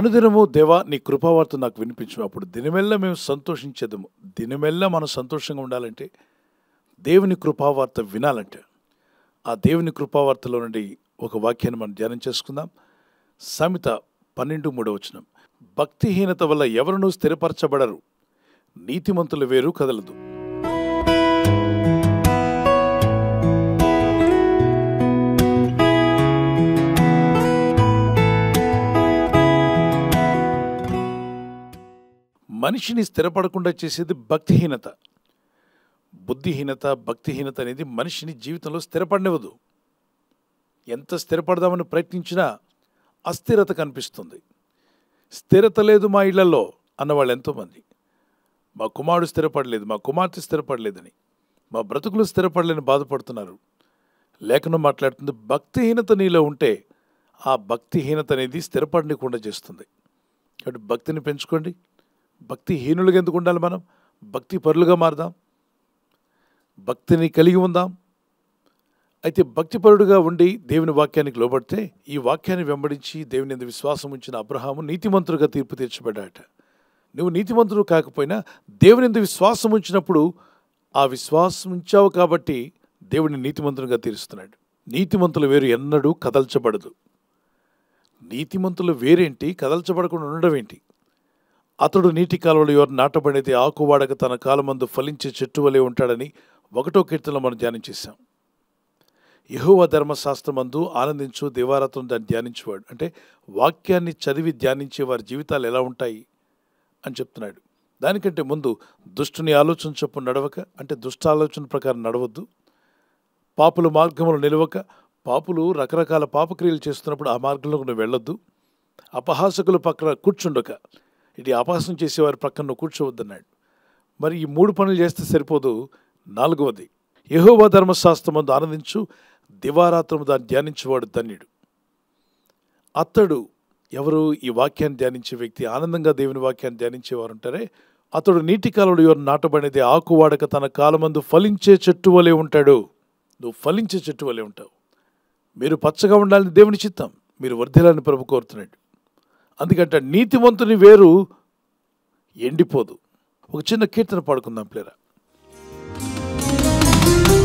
అనుదినము దేవా నీ కృపావార్త నాకు వినిపించు, అప్పుడు దినమెల్లా మేము సంతోషించేదము. దినమెల్లా మనం సంతోషంగా ఉండాలంటే, దేవుని కృపావార్త వినాలంటే, ఆ దేవుని కృపావార్తలో నుండి ఒక వాక్యాన్ని మనం ధ్యానం చేసుకుందాం. సామెత 12:3 భక్తిహీనత వల్ల ఎవరునూ స్థిరపరచబడరు, నీతిమంతుల వేరు కదలదు. మనిషిని స్థిరపడకుండా చేసేది భక్తిహీనత. బుద్ధిహీనత, భక్తిహీనత అనేది మనిషిని జీవితంలో స్థిరపడనివ్వదు. ఎంత స్థిరపడదామని ప్రయత్నించినా అస్థిరత కనిపిస్తుంది. స్థిరత లేదు మా ఇళ్లలో అన్నవాళ్ళు ఎంతోమంది. మా కుమారుడు స్థిరపడలేదు, మా కుమార్తె స్థిరపడలేదని, మా బ్రతుకులు స్థిరపడలేని బాధపడుతున్నారు. లేఖనం మాట్లాడుతుంది, భక్తిహీనత నీలో ఉంటే ఆ భక్తిహీనత అనేది స్థిరపడనికుండా చేస్తుంది. కాబట్టి భక్తిని పెంచుకోండి. భక్తిహీనులుగా ఎందుకు ఉండాలి? మనం భక్తి పరులుగా మారదాం, భక్తిని కలిగి ఉందాం. అయితే భక్తిపరుడుగా ఉండి దేవుని వాక్యానికి లోబడితే, ఈ వాక్యాన్ని వెంబడించి దేవుని యందు విశ్వాసం ఉంచిన అబ్రహాము నీతిమంతుడుగా తీర్పు తీర్చబడ్డాట. నువ్వు నీతిమంతుడు కాకపోయినా దేవుని యందు విశ్వాసం ఉంచినప్పుడు, ఆ విశ్వాసం ఉంచావు కాబట్టి దేవుడిని నీతిమంతునిగా తీరుస్తున్నాడు. నీతిమంతుల వేరు ఎన్నడూ కదల్చబడదు. నీతిమంతుల వేరేంటి, కదల్చబడకుండా ఉండడం ఏంటి? అతడు నీటి కాలువలో ఎవరు నాటబడితే ఆకువాడక తన కాలమందు ఫలించే చెట్టు వలె ఉంటాడని 1వ కీర్తనలో మనం ధ్యానం చేశాం. యెహోవా ధర్మశాస్త్రమందు ఆనందించు, దివారాత్రం దాన్ని ధ్యానించేవాడు. అంటే వాక్యాన్ని చదివి ధ్యానించే వారి జీవితాలు ఎలా ఉంటాయి అని చెప్తున్నాడు. దానికంటే ముందు దుష్టుని ఆలోచన చొప్పున నడవక, అంటే దుష్ట ఆలోచన ప్రకారం నడవద్దు. పాపుల మార్గములు నిలవక, పాపులు రకరకాల పాపక్రియలు చేస్తున్నప్పుడు ఆ మార్గంలో నువ్వు వెళ్ళొద్దు. అపహాసకుల పక్కన కూర్చుండక, ఇది అపహాసం చేసేవారి పక్కన నువ్వు కూర్చోవద్దన్నాడు. మరి ఈ 3 పనులు చేస్తే సరిపోదు. 4వది, యెహోవా ధర్మశాస్త్రమందు ఆనందించు, దివారాత్రము దాన్ని ధ్యానించేవాడు ధన్యుడు. అతడు ఎవరు? ఈ వాక్యాన్ని ధ్యానించే వ్యక్తి. ఆనందంగా దేవుని వాక్యాన్ని ధ్యానించేవారు ఉంటారే, అతడు నీటి కాలంలో ఎవరు నాటబడినది ఆకువాడక తన కాలమందు ఫలించే చెట్టు వలె ఉంటాడు. నువ్వు ఫలించే చెట్టు వలె ఉంటావు. మీరు పచ్చగా ఉండాలని దేవుని చిత్తం, మీరు వర్ధిల్లాలని ప్రభు కోరుతున్నాడు. అందుకంటే నీతిమంతుని వేరు ఎండిపోదు. ఒక చిన్న కీర్తన పాడుకుందాం ప్లేరా.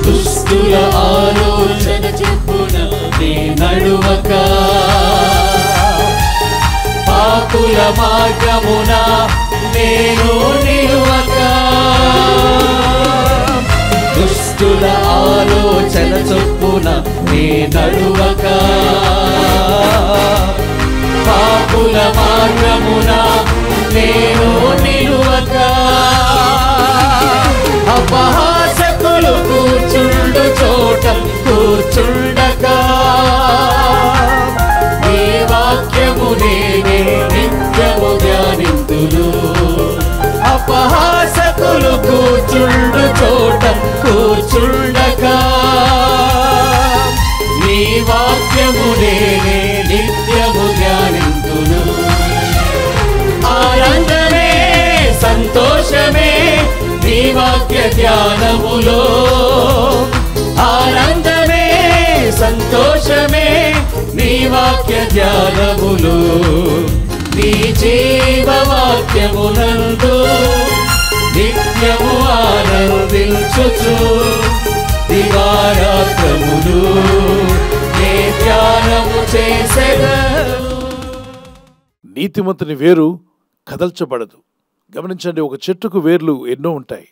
దుష్టుల ఆలోచన చెప్పున నీ నడువక, పాపుల మార్గమున నేను నిలువక. దుష్టుల ఆలోచన చొప్పున నీ నడువక, పాపుల మార్గమున నేను నిలువక. అపహాసకులు కూర్చుండు చోట కూర్చుండక, నీ వాక్యము నేనే నిత్యము ధ్యానింతును. అపహాసకులు కూర్చుండు చోట కూర్చుండక, నీ వాక్యము నేనే నిత్యము ధ్యానింతును. ఆనందమే సంతోషమే నీ వాక్య ధ్యానములో, ఆనందమే సంతోషమే నీ వాక్య ధ్యానములో. నీ జీవవాక్యమునందు నిత్యము ఆనందించుచు, దివారాత్రములు నే ధ్యానము చేసెదను. నీతిమంతుని వేరు కదల్చబడదు. గమనించండి, ఒక చెట్టుకు వేర్లు ఎన్నో ఉంటాయి.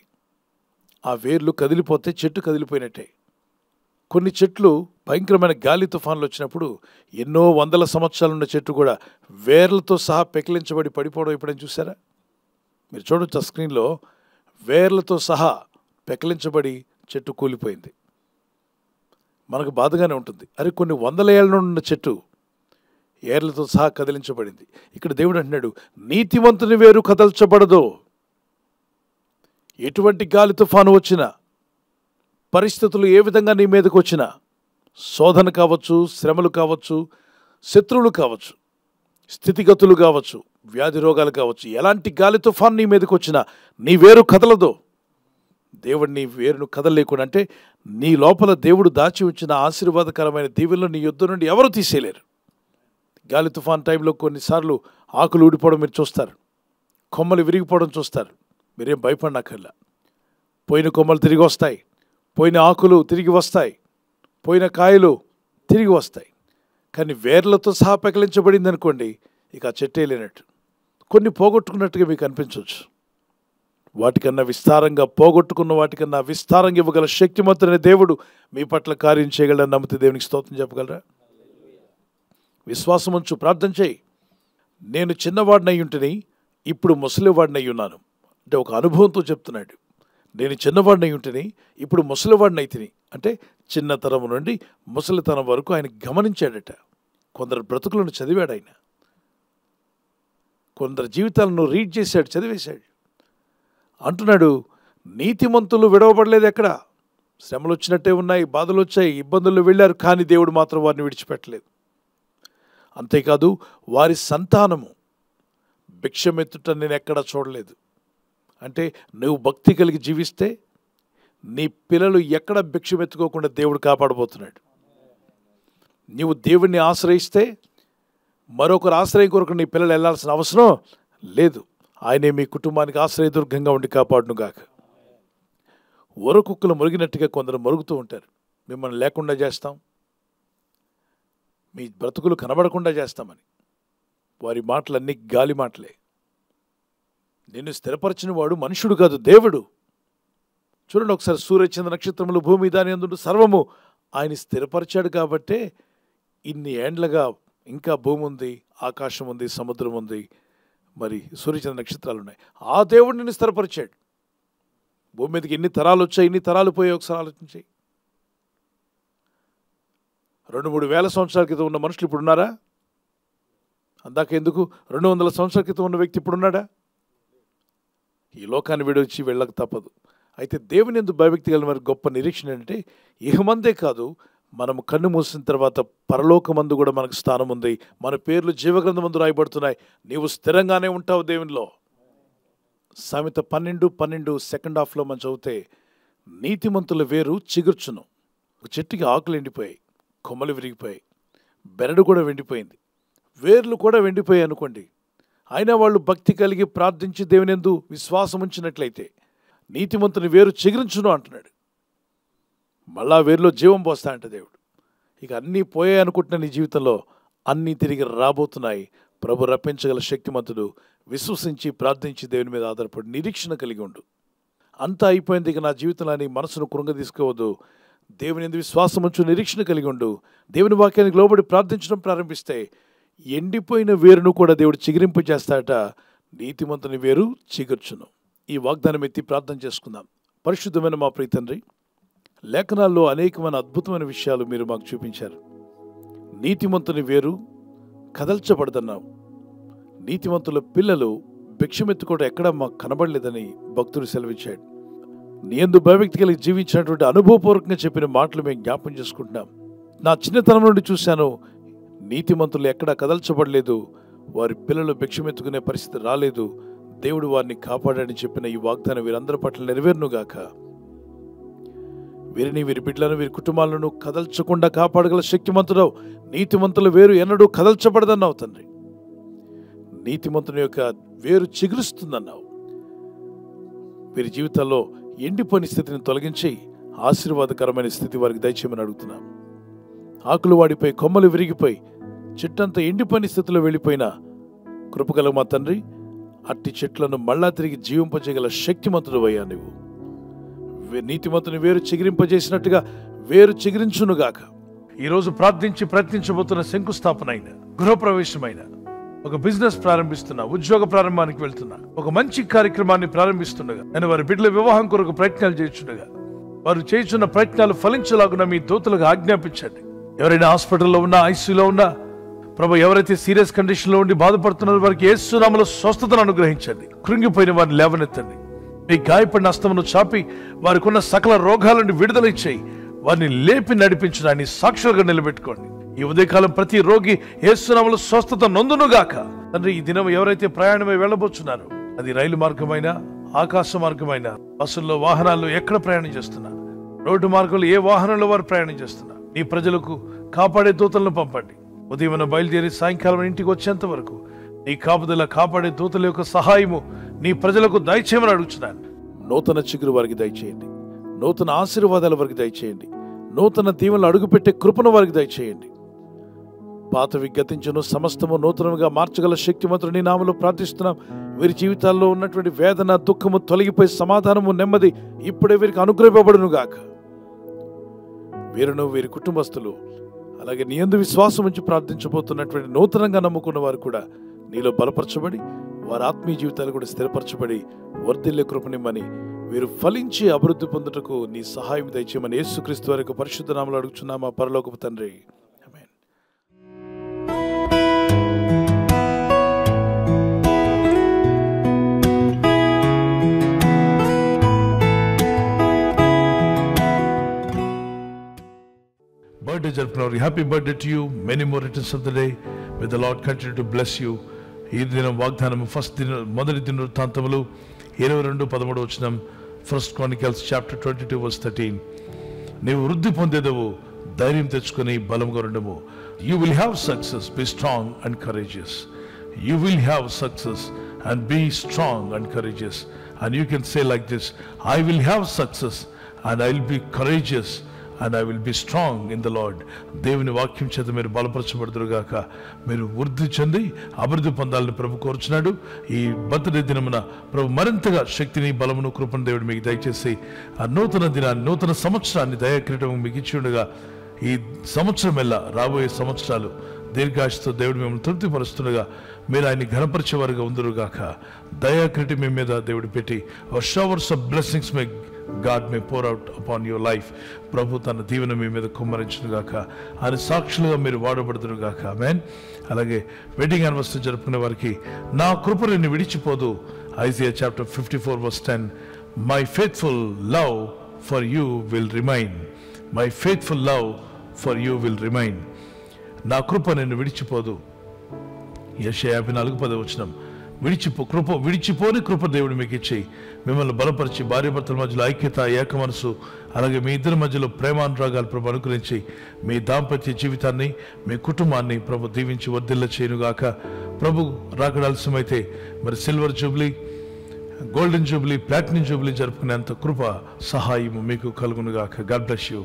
ఆ వేర్లు కదిలిపోతే చెట్టు కదిలిపోయినట్టే. కొన్ని చెట్లు భయంకరమైన గాలి తుఫాన్లు వచ్చినప్పుడు ఎన్నో వందల సంవత్సరాలున్న చెట్టు కూడా వేర్లతో సహా పెకిలించబడి పడిపోవడం ఎప్పుడైనా చూసారా? మీరు చూడొచ్చు ఆ స్క్రీన్లో, వేర్లతో సహా పెకిలించబడి చెట్టు కూలిపోయింది. మనకు బాధగానే ఉంటుంది. అరే, కొన్ని వందల ఏళ్ళ నుండి ఉన్న చెట్టు ఏర్లతో సహా కదిలించబడింది. ఇక్కడ దేవుడు అంటున్నాడు, నీతిమంతుని వేరు కదల్చబడదు. ఎటువంటి గాలి తుఫాను వచ్చినా, పరిస్థితులు ఏ విధంగా నీ మీదకు వచ్చినా, శోధన కావచ్చు, శ్రమలు కావచ్చు, శత్రువులు కావచ్చు, స్థితిగతులు కావచ్చు, వ్యాధి రోగాలు కావచ్చు, ఎలాంటి గాలి తుఫాను నీ మీదకు వచ్చినా నీ వేరు కదలదు. దేవుడు నీ వేరును కదలలేకుండా, అంటే నీ లోపల దేవుడు దాచి ఉంచిన ఆశీర్వాదకరమైన దీవెనలు నీ యొద్ద నుండి ఎవరు తీసేయలేరు. గాలి తుఫాన్ టైంలో కొన్నిసార్లు ఆకులు ఊడిపోవడం మీరు చూస్తారు, కొమ్మలు విరిగిపోవడం చూస్తారు. మీరేం భయపడనక్కర్లా. పోయిన కొమ్మలు తిరిగి వస్తాయి, పోయిన ఆకులు తిరిగి వస్తాయి, పోయిన కాయలు తిరిగి వస్తాయి. కానీ వేర్లతో సహా పెకలించబడింది అనుకోండి, ఇక ఆ చెట్టే లేనట్టు. కొన్ని పోగొట్టుకున్నట్టుగా మీకు అనిపించవచ్చు. వాటికన్నా విస్తారంగా, పోగొట్టుకున్న వాటికన్నా విస్తారంగా ఇవ్వగల శక్తిమంతుడైన దేవుడు మీ పట్ల కార్యం చేయగలరని నమ్మితే దేవునికి స్తోత్రం చెప్పగలరా? విశ్వాసం ఉంచు, ప్రార్థన చేయి. నేను చిన్నవాడినై ఉంటిని, ఇప్పుడు ముసలివాడినై ఉన్నాను. అంటే ఒక అనుభవంతో చెప్తున్నాడు. నేను చిన్నవాడినై ఉంటిని, ఇప్పుడు ముసలివాడినై తిని. అంటే చిన్నతరం నుండి ముసలితనం వరకు ఆయన గమనించాడట. కొందరు బ్రతుకులను చదివాడు ఆయన, కొందరు జీవితాలను రీడ్ చేశాడు, చదివేశాడు. అంటున్నాడు, నీతిమంతులు విడవబడలేదు. ఎక్కడ శ్రమలు వచ్చినట్టే ఉన్నాయి, బాధలు వచ్చాయి, ఇబ్బందులు వెళ్ళారు, కానీ దేవుడు మాత్రం వారిని విడిచిపెట్టలేదు. అంతేకాదు వారి సంతానము భిక్షమెత్తుట నేను ఎక్కడా చూడలేదు. అంటే నువ్వు భక్తి కలిగి జీవిస్తే నీ పిల్లలు ఎక్కడ భిక్షమెత్తుకోకుండా దేవుడు కాపాడబోతున్నాడు. నీవు దేవుణ్ణి ఆశ్రయిస్తే మరొకరు ఆశ్రయం కొరకు నీ పిల్లలు వెళ్ళాల్సిన అవసరం లేదు. ఆయనే మీ కుటుంబానికి ఆశ్రయదుర్గంగా ఉండి కాపాడునుగాక. ఊరకుక్కలు మురిగినట్టుగా కొందరు మరుగుతూ ఉంటారు. మిమ్మల్ని లేకుండా చేస్తాం, మీ బ్రతుకులు కనబడకుండా చేస్తామని. వారి మాటలన్నీ గాలి మాటలే. నిన్ను స్థిరపరిచిన వాడు మనుషుడు కాదు, దేవుడు. చూడండి ఒకసారి, సూర్యచంద్ర నక్షత్రములు, భూమి దాని యందు సర్వము ఆయన స్థిరపరిచాడు. కాబట్టే ఇన్ని ఏండ్లగా ఇంకా భూమి ఉంది, ఆకాశం ఉంది, సముద్రం ఉంది, మరి సూర్యచంద్ర నక్షత్రాలు ఉన్నాయి. ఆ దేవుడు నిన్ను స్థిరపరిచాడు. భూమి మీదకి ఎన్ని తరాలు వచ్చాయి, ఎన్ని తరాలు పోయాయి ఒకసారి ఆలోచించాయి. 2-3 వేల సంవత్సరాల క్రితం ఉన్న మనుషులు ఇప్పుడు ఉన్నారా? అందాక ఎందుకు 200 సంవత్సరాల క్రితం ఉన్న వ్యక్తి ఇప్పుడు ఉన్నాడా? ఈ లోకాన్ని విడొచ్చి వెళ్ళక తప్పదు. అయితే దేవుని యందు భయభక్తి కలిగిన వారి గొప్ప నిరీక్షణ ఏంటంటే, ఇహమందే కాదు, మనము కన్ను మూసిన తర్వాత పరలోకమందు కూడా మనకు స్థానం ఉంది. మన పేర్లు జీవగ్రంథమందు రాయబడుతున్నాయి. నీవు స్థిరంగానే ఉంటావు దేవునిలో. సామెత 12:12 సెకండ్ హాఫ్లో మనం చదివితే, నీతిమంతుల వేరు చిగుర్చును. ఒక చెట్టుకి ఆకులు ఎండిపోయాయి, కొమ్మలు విరిగిపోయాయి, బెరడు కూడా వెండిపోయింది, వేర్లు కూడా వెండిపోయాయి అనుకోండి. అయినా వాళ్ళు భక్తి కలిగి ప్రార్థించి దేవుని యందు విశ్వాసం ఉంచినట్లయితే నీతిమంతుని వేరు చిగురించును అంటున్నాడు. మళ్ళా వేరులో జీవం పోస్తాయంట దేవుడు. ఇక అన్నీ పోయాయి అనుకుంటున్న నీ జీవితంలో అన్నీ తిరిగి రాబోతున్నాయి. ప్రభు రప్పించగల శక్తిమంతుడు. విశ్వసించి ప్రార్థించి దేవుని మీద ఆధారపడి నిరీక్షణ కలిగి ఉండు. అంతా అయిపోయింది, ఇక నా జీవితంలో నీ మనసును కృంగ తీసుకోవద్దు. దేవుని యందు విశ్వాసం ఉంచు, నిరీక్షణ కలిగి ఉండు. దేవుని వాక్యానికి లోబడి ప్రార్థించడం ప్రారంభిస్తే ఎండిపోయిన వేరును కూడా దేవుడు చిగురింపు చేస్తాడట. నీతిమంతుని వేరు చిగుర్చును. ఈ వాగ్దానం ఎత్తి ప్రార్థన చేసుకుందాం. పరిశుద్ధమైన మా ప్రియ తండ్రి, లేఖనాల్లో అనేకమైన అద్భుతమైన విషయాలు మీరు మాకు చూపించారు. నీతిమంతుని వేరు కదల్చబడదన్నావు. నీతిమంతుల పిల్లలు భిక్షమెత్తుకోవడం ఎక్కడా మాకు కనబడలేదని భక్తుడు సెలవిచ్చాడు. నీ యందు భయభక్తి కలిగి జీవించినటువంటి అనుభవపూర్వకంగా చెప్పిన మాటలు మేము జ్ఞాపం చేసుకుంటున్నాం. నా చిన్నతనం నుండి చూశాను, నీతిమంతులు ఎక్కడా కదల్చబడలేదు, వారి పిల్లలు భిక్షమెత్తుకునే పరిస్థితి రాలేదు. దేవుడు వారిని కాపాడని చెప్పిన ఈ వాగ్దానం వీరందరి పట్ల నెరవేరునుగాక. వీరిని, వీరి బిడ్డలను, వీరి కుటుంబాలను కదల్చకుండా కాపాడగల శక్తిమంతుడవు. నీతిమంతుల వేరు ఎన్నడూ కదల్చబడదన్నావు తండ్రి. నీతిమంతుని యొక్క వేరు చిగురుస్తుందన్నావు. వీరి జీవితాల్లో ఎండిపోయిన స్థితిని తొలగించి ఆశీర్వాదకరమైన స్థితి వారికి దయచేయమని అడుగుతున్నాం. ఆకులు వాడిపోయి, కొమ్మలు విరిగిపోయి, చెట్టంతా ఎండిపోయిన స్థితిలో వెళ్ళిపోయిన కృపగల మా తండ్రి, అట్టి చెట్లను మళ్ళా తిరిగి జీవింపజేయగల శక్తిమంతుడు అయ్యా. నువ్వు నీతిమంతుని వేరు చిగిరింపజేసినట్టుగా వేరు చిగిరించునుగాక. ఈరోజు ప్రార్థించి ప్రయత్నించబోతున్న శంకుస్థాపన అయిన, గృహప్రవేశమైన, ఒక బిజినెస్ ప్రారంభిస్తున్నా, ఉద్యోగ ప్రారంభానికి వెళ్తున్నా, ఒక మంచి కార్యక్రమాన్ని ప్రారంభిస్తుండగా, నేను వారి బిడ్డల వివాహం కొరకు ప్రయత్నాలు చేస్తుండగా, వారు చేస్తున్న ప్రయత్నాలు ఫలించలాగున మీ దూతలకు ఆజ్ఞాపించండి. ఎవరైనా హాస్పిటల్లో ఉన్నా, ఐసీయూలో ఉన్నా, ప్రభు ఎవరైతే సీరియస్ కండిషన్లో ఉండి బాధపడుతున్నారో వారికి యేసు నామములో స్వస్థతను అనుగ్రహించండి. కృంగిపోయిన వారిని లేవనెత్తండి. మీ గాయపడిన హస్తమును చాపి వారికి ఉన్న సకల రోగాల నుండి విడుదల ఇచ్చేయి. వారిని లేపి నడిపించడాన్ని సాక్షులుగా నిలబెట్టుకోండి. ఈ ఉదయకాలం ప్రతి రోగి యేసు నామములో స్వస్థత నొందునుగాక. తండ్రి, ఈ దినం ఎవరైతే ప్రయాణమై వెళ్ళబోతున్నారో, అది రైలు మార్గమైనా, ఆకాశ మార్గమైనా, బస్సుల్లో, వాహనాల్లో ఎక్కడ ప్రయాణం చేస్తున్నా, రోడ్డు మార్గంలో ఏ వాహనంలో వారు ప్రయాణం చేస్తున్నా, ఈ ప్రజలకు కాపాడే దూతలను పంపండి. ఉదయం బయలుదేరి సాయంకాలం ఇంటికి వచ్చేంత వరకు నీ కాపుదల కాపాడే దూతల యొక్క సహాయము నీ ప్రజలకు దయచేయమని అడుగుతున్నాను. నూతన చిగురు వారికి దయచేయండి, నూతన ఆశీర్వాదాల వారికి దయచేయండి, నూతన దీవెనలు అడుగుపెట్టే కృపను వారికి దయచేయండి. పాతవి గతించును, సమస్తము నూతనముగా మార్చగల శక్తిమంతుడు నీ నామములో ప్రార్థిస్తున్నాం. వీరి జీవితాల్లో ఉన్నటువంటి వేదన, దుఃఖము తొలగిపోయి సమాధానము, నెమ్మది ఇప్పుడే వీరికి అనుగ్రహింపబడును గాక. వీరును, వీరి కుటుంబస్తులు, అలాగే నీ యందు విశ్వాసం ఉంచి ప్రార్థించబోతున్నటువంటి నూతనంగా నమ్ముకున్న వారు కూడా నీలో బలపరచబడి వారి ఆత్మీయ జీవితాలు కూడా స్థిరపరచబడి వర్ధిల్లే కృపనిమ్మని, వీరు ఫలించి అభివృద్ధి పొందుటకు నీ సహాయం దయచేయమని యేసుక్రీస్తు వారి యొక్క పరిశుద్ధ నామములో అడుగుచున్నామా పరలోకపు తండ్రి. ఆమేన్. Birthday జరుపుకున్నారు. Happy birthday to you. Many more returns of the day. May the lord continue to bless you. ఈ దినం వాగ్దానము మొదటి దినవృత్తాంతములు 22:13 వచనం, 1 Chronicles chapter 22:13. నీవు వృద్ధి పొందేదవు, ధైర్యం తెచ్చుకొని బలంగా ఉండము. You will have success, be strong and courageous. You will have success and be strong and courageous. And you can say like this, I will have success and I will be courageous and I will be strong in the Lord. దేవుని వాక్యం చేత మీరు బలపరచబడుదురుగాక. మీరు వృద్ధి చెంది అభివృద్ధి పొందాలని ప్రభు కోరుచున్నాడు. ఈ బర్త్డే దినమున ప్రభు మరింతగా శక్తిని, బలమును, కృపను దేవుడు మీకు దయచేసి ఆ నూతన దినాన్ని, నూతన సంవత్సరాన్ని దయాకిరీటం మీకు ఇచ్చి ఉండగా ఈ సంవత్సరం ఎల్లా రాబోయే సంవత్సరాలు దీర్ఘాయుష్తో దేవుడు మిమ్మల్ని తృప్తిపరుస్తుండగా మీరు ఆయన్ని ఘనపరిచేవారుగా ఉందరుగాక. దయాకిరీటం మీ మీద దేవుడు పెట్టి showers of blessings May God may pour out upon your life. ప్రభు తన దీవెన మీ మీద కుమ్మరించునుగాక. ఆయన సాక్షులుగా మీరు వాడబడుదురుగాక. ఆమేన్. అలాగే వెడ్డింగ్ యానివర్సరీ జరుపుకునే వారికి నా కృప నిన్ను విడిచిపోదు. Isaiah chapter 54:10. My faithful love for you will remain. My faithful love for you will remain. నా కృప నిన్ను విడిచిపోదు. యెషయా 54:10 వచనం. విడిచిపోని కృప దేవుడు మీకు ఇచ్చి మిమ్మల్ని బలపరిచి భార్యాభర్తల మధ్యలో ఐక్యత, ఏక మనసు, అలాగే మీ ఇద్దరి మధ్యలో ప్రేమానురాగాలు ప్రభు అనుగ్రహించి మీ దాంపత్య జీవితాన్ని, మీ కుటుంబాన్ని ప్రభు దీవించి వర్ధిల్ల చేయనుగాక. ప్రభు రాకడాల్సిమైతే మరి silver jubilee, golden jubilee, platinum jubilee జరుపుకునేంత కృప, సహాయము మీకు కలుగునుగాక. God bless you.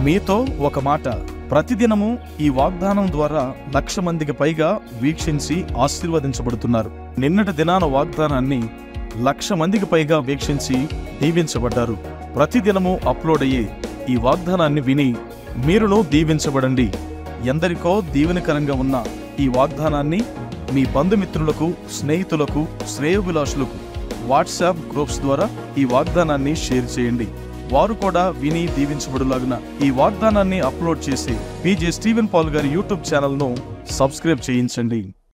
మీతో ఒక మాట. ప్రతిదినము ఈ వాగ్దానం ద్వారా 1,00,000 మందికి పైగా వీక్షించి ఆశీర్వదించబడుతున్నారు. నిన్నటి దినాన వాగ్దానాన్ని 1,00,000 మందికి పైగా వీక్షించి దీవించబడ్డారు. ప్రతిదినము అప్లోడ్ అయ్యే ఈ వాగ్దానాన్ని విని మీరును దీవించబడండి. ఎందరికో దీవెనకరంగా ఉన్న ఈ వాగ్దానాన్ని మీ బంధుమిత్రులకు, స్నేహితులకు, శ్రేయోభిలాషులకు వాట్సాప్ గ్రూప్స్ ద్వారా ఈ వాగ్దానాన్ని షేర్ చేయండి. వారు కూడా విని దీవించబడులాగున ఈ వాగ్దానాన్ని అప్లోడ్ చేసి PJ స్టీవెన్ పాల్ గారి యూట్యూబ్ ఛానల్ను సబ్స్క్రైబ్ చేయించండి.